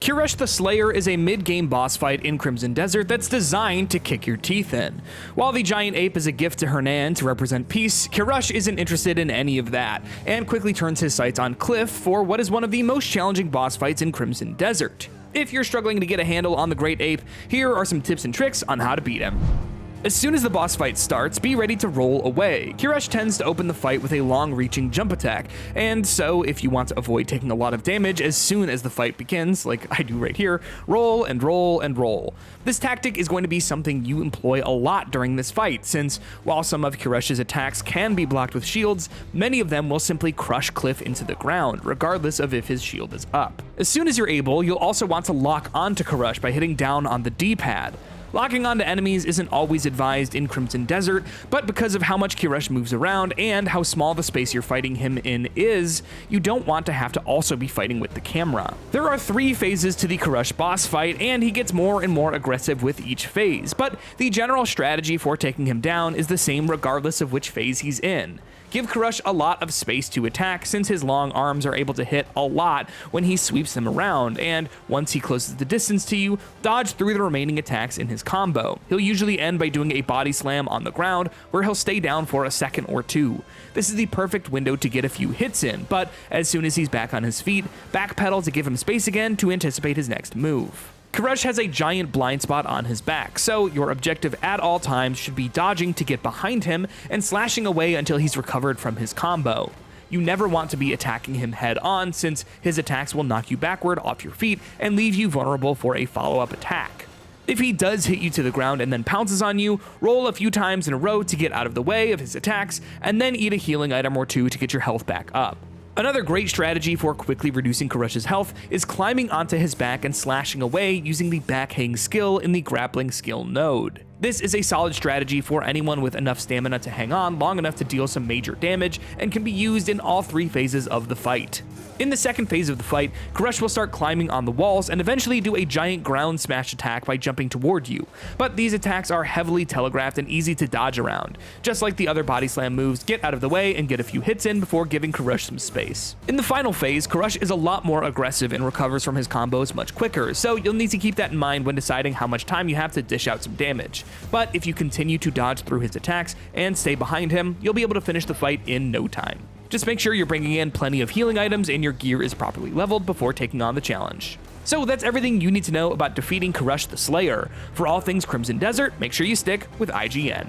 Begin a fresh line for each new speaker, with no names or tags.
Kearush the Slayer is a mid-game boss fight in Crimson Desert that's designed to kick your teeth in. While the giant ape is a gift to Hernand to represent peace, Kearush isn't interested in any of that, and quickly turns his sights on Kliff for what is one of the most challenging boss fights in Crimson Desert. If you're struggling to get a handle on the great ape, here are some tips and tricks on how to beat him. As soon as the boss fight starts, be ready to roll away. Kearush tends to open the fight with a long-reaching jump attack, and so if you want to avoid taking a lot of damage as soon as the fight begins, like I do right here, roll and roll and roll. This tactic is going to be something you employ a lot during this fight, since while some of Kearush's attacks can be blocked with shields, many of them will simply crush Kliff into the ground, regardless of if his shield is up. As soon as you're able, you'll also want to lock onto Kearush by hitting down on the D-pad. Locking onto enemies isn't always advised in Crimson Desert, but because of how much Kearush moves around and how small the space you're fighting him in is, you don't want to have to also be fighting with the camera. There are 3 phases to the Kearush boss fight, and he gets more and more aggressive with each phase, but the general strategy for taking him down is the same regardless of which phase he's in. Give Kearush a lot of space to attack, since his long arms are able to hit a lot when he sweeps them around, and once he closes the distance to you, dodge through the remaining attacks in his combo. He'll usually end by doing a body slam on the ground, where he'll stay down for a second or 2. This is the perfect window to get a few hits in, but as soon as he's back on his feet, backpedal to give him space again to anticipate his next move. Kearush has a giant blind spot on his back, so your objective at all times should be dodging to get behind him and slashing away until he's recovered from his combo. You never want to be attacking him head on, since his attacks will knock you backward off your feet and leave you vulnerable for a follow-up attack. If he does hit you to the ground and then pounces on you, roll a few times in a row to get out of the way of his attacks, and then eat a healing item or 2 to get your health back up. Another great strategy for quickly reducing Kearush's health is climbing onto his back and slashing away using the back hang skill in the grappling skill node. This is a solid strategy for anyone with enough stamina to hang on long enough to deal some major damage, and can be used in all 3 phases of the fight. In the second phase of the fight, Kearush will start climbing on the walls and eventually do a giant ground smash attack by jumping toward you, but these attacks are heavily telegraphed and easy to dodge around. Just like the other body slam moves, get out of the way and get a few hits in before giving Kearush some space. In the final phase, Kearush is a lot more aggressive and recovers from his combos much quicker, so you'll need to keep that in mind when deciding how much time you have to dish out some damage. But if you continue to dodge through his attacks and stay behind him, you'll be able to finish the fight in no time. Just make sure you're bringing in plenty of healing items and your gear is properly leveled before taking on the challenge. So that's everything you need to know about defeating Kearush the Slayer. For all things Crimson Desert, make sure you stick with IGN.